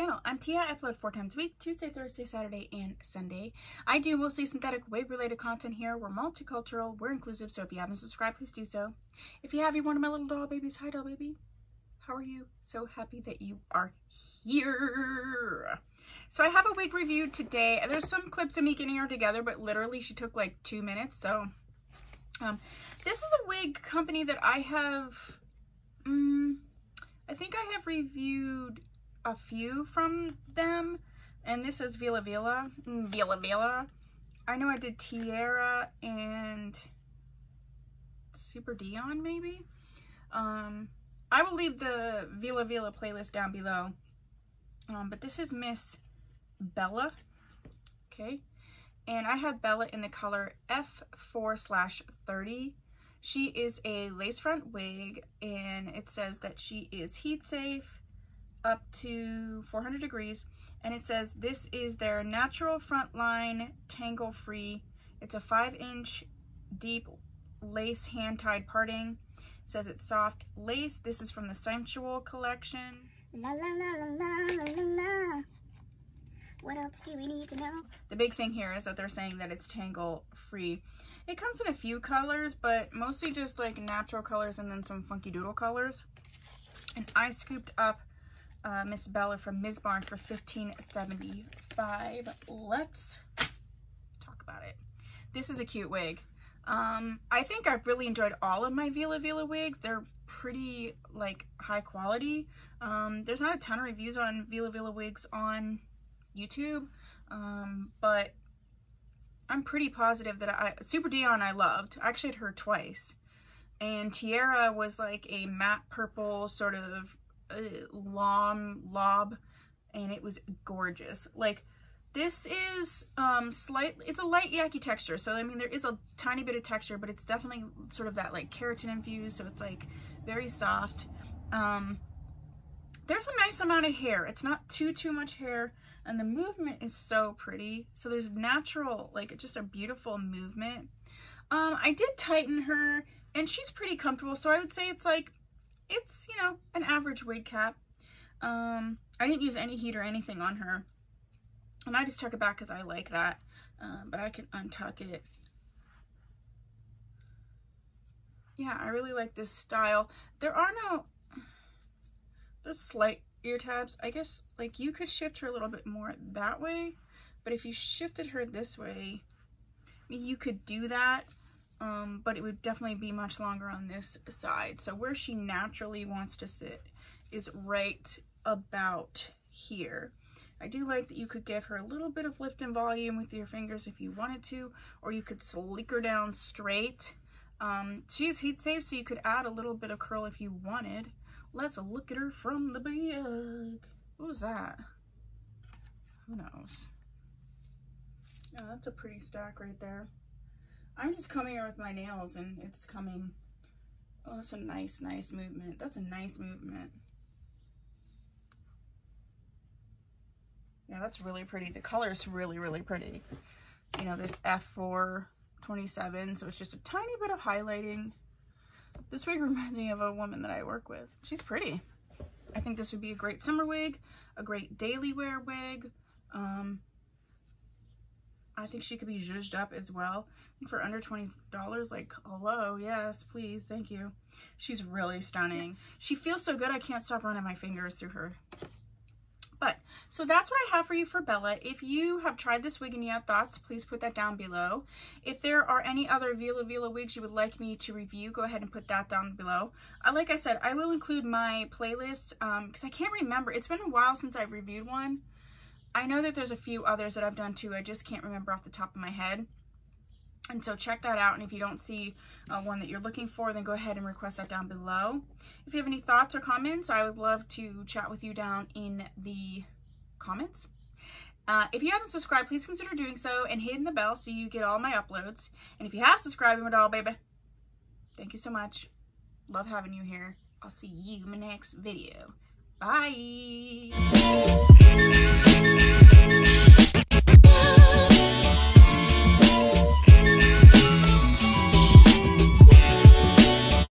channel. I'm Tia. I upload 4 times a week, Tuesday, Thursday, Saturday, and Sunday. I do mostly synthetic wig-related content here. We're multicultural, we're inclusive, so if you haven't subscribed, please do so. If you have, you're one of my little doll babies. Hi, doll baby. How are you? So happy that you are here. So I have a wig review today. There's some clips of me getting her together, but literally she took like 2 minutes. So this is a wig company that I have, I think I have reviewed a few from them, and this is Vella Vella. Vella Vella. I know I did Tiara and Super Dion, maybe. I will leave the Vella Vella playlist down below. But this is Miss Bella. Okay. And I have Bella in the color F4/30. She is a lace front wig, and it says that she is heat safe up to 400 degrees. And it says this is their natural front line, tangle free. It's a 5-inch deep lace hand-tied parting. It says it's soft lace. This is from the Sensual collection. La la la la la la la. What else do we need to know? The big thing here is that they're saying that it's tangle free. It comes in a few colors, but mostly just like natural colors and then some funky doodle colors. And I scooped up Miss Bella from Mizbarn for $15.75. Let's talk about it. This is a cute wig. I think I've really enjoyed all of my Vella Vella wigs. They're pretty like high quality. There's not a ton of reviews on Vella Vella wigs on YouTube, but I'm pretty positive that Super Dion I loved. I actually had her twice, and Tiara was like a matte purple sort of lob, and it was gorgeous. Like, this is it's a light yaki texture, so I mean there is a tiny bit of texture, but it's definitely sort of that like keratin infused, so it's like very soft. There's a nice amount of hair. It's not too much hair, and the movement is so pretty. So there's natural, like, just a beautiful movement. I did tighten her, and she's pretty comfortable, so I would say it's like, it's, you know, an average wig cap. I didn't use any heat or anything on her, and I just tuck it back because I like that, but I can untuck it. Yeah, I really like this style. There's slight ear tabs. I guess, like, you could shift her a little bit more that way, but if you shifted her this way, I mean, you could do that, but it would definitely be much longer on this side. So where she naturally wants to sit is right about here. I do like that you could give her a little bit of lift and volume with your fingers if you wanted to, or you could sleek her down straight. She's heat safe, so you could add a little bit of curl if you wanted. Let's look at her from the back. What was that? Who knows? Yeah, that's a pretty stack right there. I'm just coming here with my nails, and it's coming. Oh, that's a nice movement. That's a nice movement. Yeah, that's really pretty. The color is really pretty. You know, this F427, so it's just a tiny bit of highlighting. This wig reminds me of a woman that I work with. She's pretty. I think this would be a great summer wig, a great daily wear wig. I think she could be zhuzhed up as well. For under $20, like, hello, yes, please, thank you. She's really stunning. She feels so good, I can't stop running my fingers through her. But, so that's what I have for you for Bella. If you have tried this wig and you have thoughts, please put that down below. If there are any other Vella Vella wigs you would like me to review, go ahead and put that down below. Like I said, I will include my playlist, because I can't remember. It's been a while since I've reviewed one. I know that there's a few others that I've done too. I just can't remember off the top of my head. And so check that out, and if you don't see one that you're looking for, then go ahead and request that down below. If you have any thoughts or comments, I would love to chat with you down in the comments. If you haven't subscribed, please consider doing so and hitting the bell so you get all my uploads. And if you have subscribed, my doll baby, thank you so much. Love having you here. I'll see you in my next video. Bye.